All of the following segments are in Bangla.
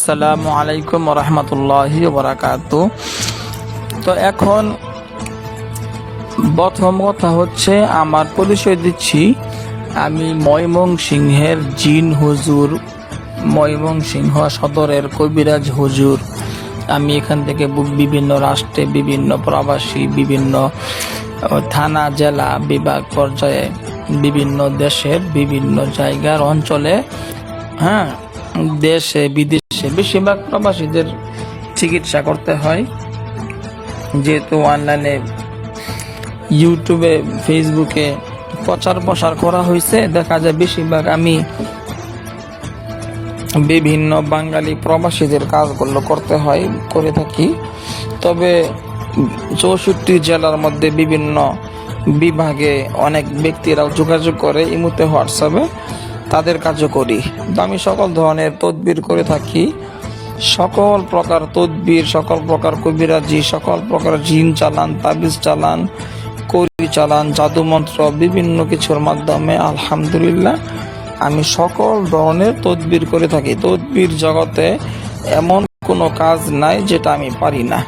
আসসালামু আলাইকুম রহমতুল্লাহি বারাকাতু। তো এখন প্রথম কথা হচ্ছে আমার পরিচয় দিচ্ছি। আমি ময়মনসিংহের জিন হুজুর, ময়মনসিংহ সদরের কবিরাজ হুজুর। আমি এখান থেকে বিভিন্ন রাষ্ট্রে, বিভিন্ন প্রবাসী, বিভিন্ন থানা, জেলা, বিভাগ পর্যায়ে, বিভিন্ন দেশের বিভিন্ন জায়গার অঞ্চলে, দেশে বিদেশে বেশিরভাগ প্রবাসীদের চিকিৎসা করতে হয়। যেহেতু অনলাইনে, ইউটিউবে, ফেসবুকে প্রচার প্রসার করা হয়েছে, দেখা যায় বেশিরভাগ আমি বিভিন্ন বাঙালি প্রবাসীদের কাজগুলো করে থাকি। তবে 64 জেলার মধ্যে বিভিন্ন বিভাগে অনেক ব্যক্তিরাও যোগাযোগ করে, ইমুতে, হোয়াটসঅ্যাপে তাদের কাজও করি। তো আমি সকল ধরনের তদবির করে থাকি, সকল প্রকার তদবির, সকল প্রকার কবিরাজি, সকল প্রকার জিন চালান, তাবিজ চালান, করি চালান, জাদু মন্ত্র, বিভিন্ন কিছুর মাধ্যমে আলহামদুলিল্লাহ আমি সকল ধরনের তদবির করে থাকি। তদবির জগতে এমন কোনো কাজ নাই যেটা আমি পারি না।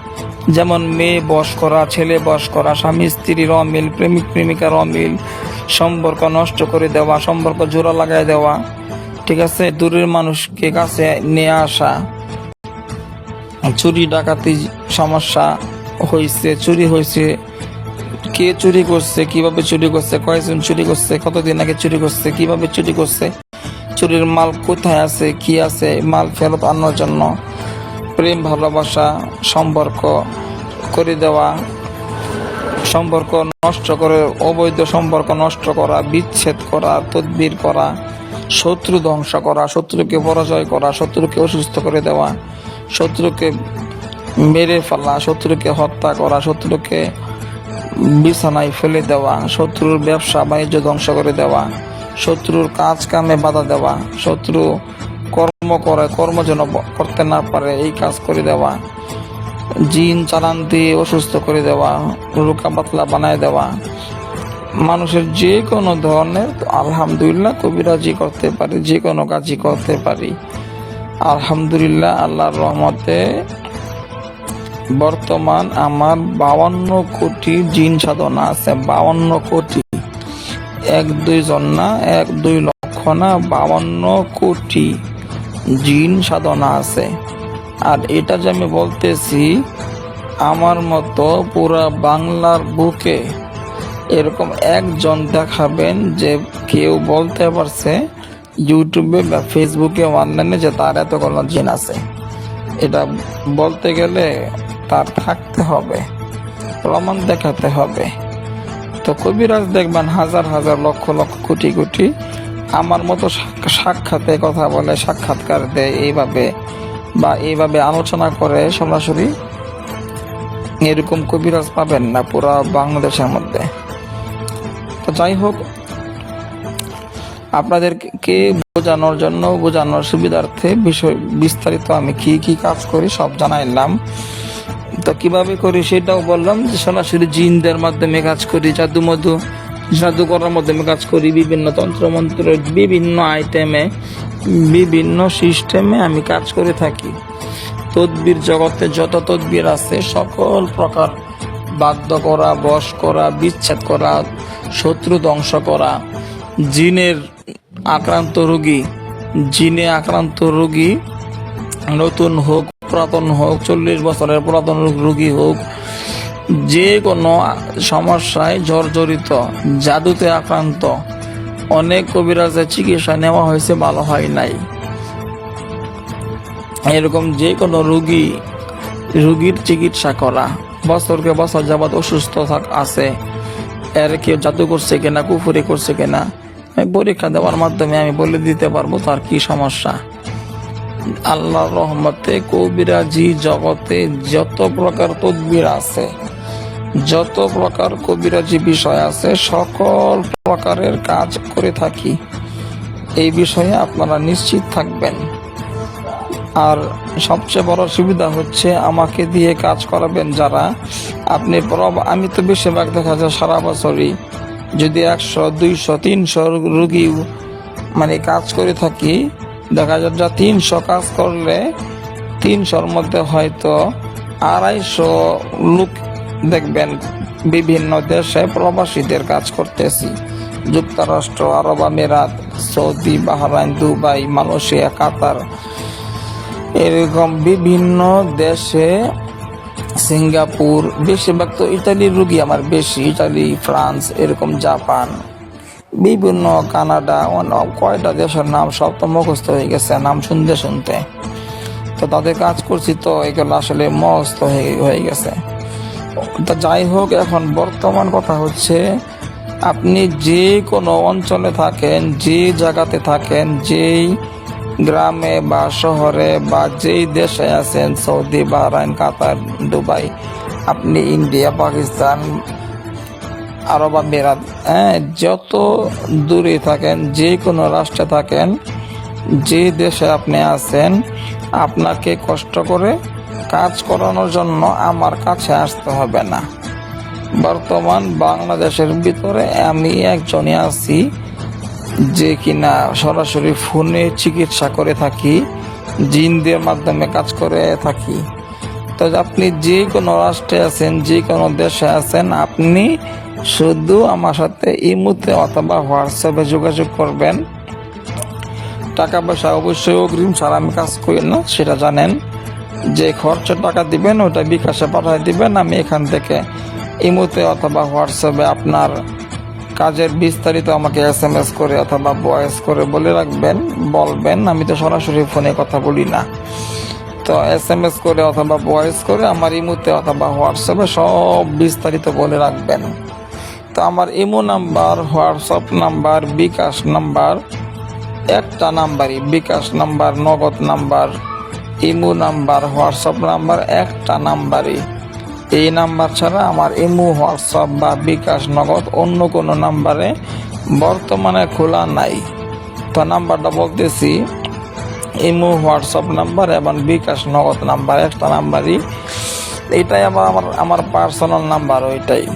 যেমন মেয়ে বশ করা, ছেলে বশ করা, স্বামী স্ত্রীর অমিল, প্রেমিক প্রেমিকার অমিল, সম্পর্ক নষ্ট করে দেওয়া, সম্পর্ক জোড়া লাগাই দেওয়া, ঠিক আছে, দূরের মানুষকে কাছে নিয়ে আসা, চুরি ডাকাতি সমস্যা হয়েছে, চুরি হয়েছে, কে চুরি করছে, কিভাবে চুরি করছে, কয়েকজন চুরি করছে, কতদিন আগে চুরি করছে, কিভাবে চুরি করছে, চুরির মাল কোথায় আছে, কি আছে, মাল ফেরত আনার জন্য প্রেম ভালোবাসা সম্পর্ক করে দেওয়া, সম্পর্ক নষ্ট করে, অবৈধ সম্পর্ক নষ্ট করা, বিচ্ছেদ করা, তদবির করা, শত্রু ধ্বংস করা, শত্রুকে পরাজয় করা, শত্রুকে অসুস্থ করে দেওয়া, শত্রুকে মেরে ফেলা, শত্রুকে হত্যা করা, শত্রুকে বিছানায় ফেলে দেওয়া, শত্রুর ব্যবসা বাণিজ্য ধ্বংস করে দেওয়া, শত্রুর কাজ কামে বাধা দেওয়া, শত্রু কর্ম করে, কর্ম যেন করতে না পারে এই কাজ করে দেওয়া, জিন চালান দিয়ে অসুস্থ করে দেওয়া, রোগা পাতলা বানায় দেওয়া, মানুষের যে কোনো ধরনের আলহামদুলিল্লাহ কবিরাজি করতে পারি, যে কোনো কাজই করতে পারি আলহামদুলিল্লাহ। আল্লাহর রহমতে বর্তমান আমার 52 কোটি জিন সাধনা আছে। 52 কোটি, 1-2 জন না, 1-2 লক্ষ না, 52 কোটি জিন সাধনা আছে। আর এটা যে আমি বলতেছি, আমার মতো পুরা বাংলার বুকে এরকম একজন দেখাবেন যে কেউ বলতে পারছে ইউটিউবে বা ফেসবুকে, অনলাইনে, যে তার এতগুলো জিন আছে। এটা বলতে গেলে তার থাকতে হবে, প্রমাণ দেখাতে হবে। তো কবিরাজ দেখবেন হাজার হাজার, লক্ষ লক্ষ, কোটি কোটি আমার মতো সাক্ষাতে কথা বলে, সাক্ষাৎকার দেয় এইভাবে, বা এইভাবে আলোচনা করে সরাসরি। এরকম কবিরাজ পাবেন না পুরা বাংলাদেশের মধ্যে। তো যাই হোক, আপনাদেরকে বোঝানোর সুবিধার্থে বিষয় বিস্তারিত আমি কি কাজ করি সব জানাইলাম। তো কিভাবে করি সেটাও বললাম, যে সরাসরি জিনদের মাধ্যমে কাজ করি, জাদু করার মাধ্যমে কাজ করি, বিভিন্ন তন্ত্রমন্ত্রের বিভিন্ন আইটেমে, বিভিন্ন সিস্টেমে আমি কাজ করে থাকি। তদবির জগতে যত তদবির আছে, সকল প্রকার বাধ্য করা, বশ করা, বিচ্ছেদ করা, শত্রু ধ্বংস করা, জিনে আক্রান্ত রোগী, নতুন হোক, পুরাতন হোক, 40 বছরের পুরাতন রোগী হোক, যে কোনো সমস্যায় জর্জরিত, জাদুতে আক্রান্ত, অনেক কবিরাজের চিকিৎসা নেওয়া হয়েছে, ভালো হয় নাই। এরকম যে কোনো রোগীর চিকিৎসা করা, বছরকে বছর যাবৎ অসুস্থ আছে, এর কেউ জাদু করছে কিনা, কুফরি করছে কিনা, পরীক্ষা দেওয়ার মাধ্যমে আমি বলে দিতে পারবো তার কি সমস্যা। আল্লাহর রহমতে কবিরাজি জগতে যত প্রকার তদবির আছে, যত প্রকার কবিরাজি বিষয় আছে, সকল প্রকারের কাজ করে থাকি। এই বিষয়ে আপনারা নিশ্চিত থাকবেন। আর সবচেয়ে বড় সুবিধা হচ্ছে, আমাকে দিয়ে কাজ করাবেন যারা, আমি তো বেশিরভাগ দেখা যায় সারা বছরই যদি 100, 200, 300 রোগী কাজ করে থাকি, দেখা যায় যা 300 কাজ করলে 300-র মধ্যে হয়তো 250 লোক দেখবেন বিভিন্ন দেশে প্রবাসীদের কাজ করতেছি। যুক্তরাষ্ট্র, আরব আমিরাত, সৌদি, বাহরাইন, দুবাই, মালয়েশিয়া, কাতার, এরকম বিভিন্ন দেশে, সিঙ্গাপুর, বেশিরভাগ তো ইতালির রুগী আমার বেশি, ইতালি, ফ্রান্স, এরকম জাপান, বিভিন্ন কানাডা, কয়টা দেশের নাম সব তো মুখস্থ হয়ে গেছে নাম শুনতে শুনতে। তো তাদের কাজ করছি, তো এগুলো আসলে মুখস্থ হয়ে গেছে। তা যাই হোক, এখন বর্তমান কথা হচ্ছে, আপনি যে কোনো অঞ্চলে থাকেন, যে জায়গাতে থাকেন, যেই গ্রামে বা শহরে বা যেই দেশে আছেন, সৌদি, বাহরাইন, কাতার, দুবাই, আপনি ইন্ডিয়া, পাকিস্তান, আরব আমিরাত, যত দূরে থাকেন, যে কোনো রাষ্ট্রে থাকেন, যে দেশে আপনি আছেন, আপনাকে কষ্ট করে কাজ করানোর জন্য আমার কাছে আসতে হবে না। বর্তমান বাংলাদেশের ভিতরে আমি একজনই আছি যে কিনা সরাসরি ফোনে চিকিৎসা করে থাকি, জিনদের মাধ্যমে কাজ করে থাকি। তো আপনি যে কোনো রাষ্ট্রে আছেন, যে কোনো দেশে আছেন, আপনি শুধু আমার সাথে ইমোতে অথবা হোয়াটসঅ্যাপে যোগাযোগ করবেন। টাকা পয়সা অবশ্যই অগ্রিম ছাড়া আমি কাজ করি না, সেটা জানেন। যে খরচের টাকা দিবেন ওটা বিকাশে পাঠিয়ে দিবেন, আমি এখান থেকে ইমোতে অথবা হোয়াটসঅ্যাপে আপনার কাজের বিস্তারিত আমাকে SMS করে অথবা ভয়েস করে বলবেন। আমি তো সরাসরি ফোনে কথা বলি না, তো SMS করে অথবা ভয়েস করে আমার ইমোতে অথবা হোয়াটসঅ্যাপে সব বিস্তারিত বলে রাখবেন। তো আমার ইমো নাম্বার, হোয়াটসঅ্যাপ নাম্বার, বিকাশ নাম্বার একটা নাম্বারই, বিকাশ নাম্বার, নগদ number, imo number, WhatsApp number একটা নাম্বারই। এই নাম্বার ছাড়া আমার ইমো, হোয়াটসঅ্যাপ বা বিকাশ, নগদ অন্য কোনো নাম্বারে বর্তমানে খোলা নাই। তো নাম্বারটা বলতেছি, ইমো, হোয়াটসঅ্যাপ নাম্বার এবং বিকাশ, নগদ নাম্বার একটা নাম্বারই। এটাই আমার পার্সোনাল নাম্বার, ওইটাই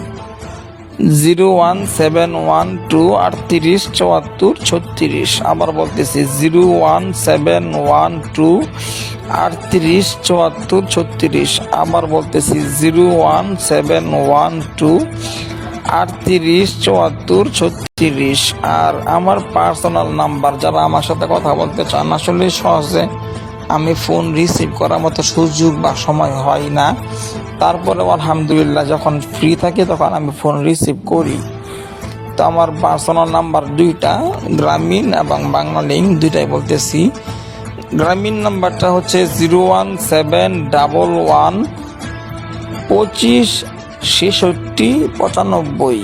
01712387436। আবার বলতেছি 01712387436। আবার বলতেছি 01712387436। আর আমার পার্সোনাল নাম্বার, যারা আমার সাথে কথা বলতে চান, আসলে সহজে আমি ফোন রিসিভ করার মতো সুযোগ বা সময় হয় না, তারপরেও আলহামদুলিল্লাহ যখন ফ্রি থাকি তখন আমি ফোন রিসিভ করি। তো আমার পার্সোনাল নাম্বার দুইটা, গ্রামীণ এবং বাংলা লিঙ্ক দুইটাই বলতেছি। গ্রামীণ নাম্বারটা হচ্ছে 01711256695,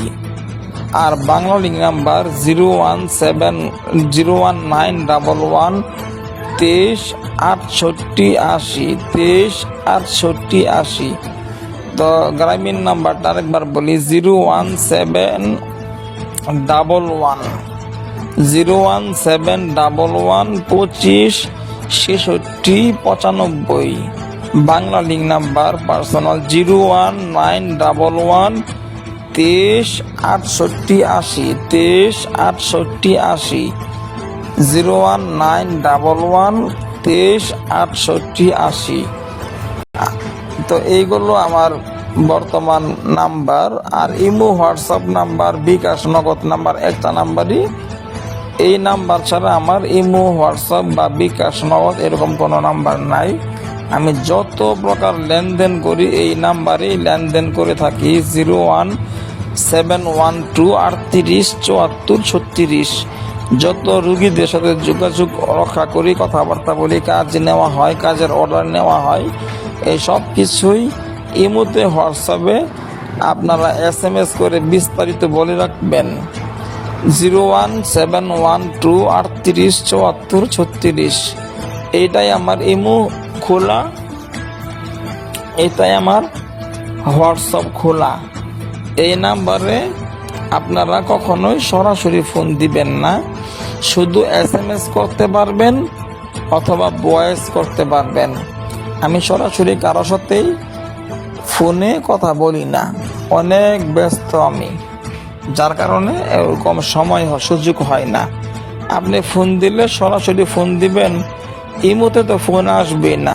আর বাংলা লিঙ্ক নাম্বার 0171911236880। তো গ্রামীণ নাম্বারটা আরেকবার বলি, 01711256695। Bangla link number personal 01911236880, 01911236880। তো এইগুলো আমার বর্তমান নাম্বার। আর ইমো, হোয়াটসঅ্যাপ নাম্বার, বিকাশ, নগদ নাম্বার একটা নাম্বারই। এই নাম্বার ছাড়া আমার ইমো, হোয়াটসঅ্যাপ বা বিকাশ, নগদ এরকম কোনো নাম্বার নাই। আমি যত প্রকার লেনদেন করি এই নাম্বারেই লেনদেন করে থাকি। 01712387436। যত রুগীদের সাথে যোগাযোগ রক্ষা করি, কথাবার্তা বলি, কাজ নেওয়া হয়, কাজের অর্ডার নেওয়া হয়, এই সব কিছুই ইমোতে, হোয়াটসঅ্যাপে আপনারা SMS করে বিস্তারিত বলে রাখবেন। 01712387436। এইটাই আমার ইমো খোলা, এটাই আমার হোয়াটসঅ্যাপ খোলা। এই নাম্বারে আপনারা কখনোই সরাসরি ফোন দিবেন না, শুধু SMS করতে পারবেন অথবা ভয়েস করতে পারবেন। আমি সরাসরি কারো সাথেই ফোনে কথা বলি না, অনেক ব্যস্ত আমি, যার কারণে এরকম সময় সুযোগ হয় না। আপনি ফোন দিলে সরাসরি ফোন দিবেন, ইমোতে তো ফোন আসবে না।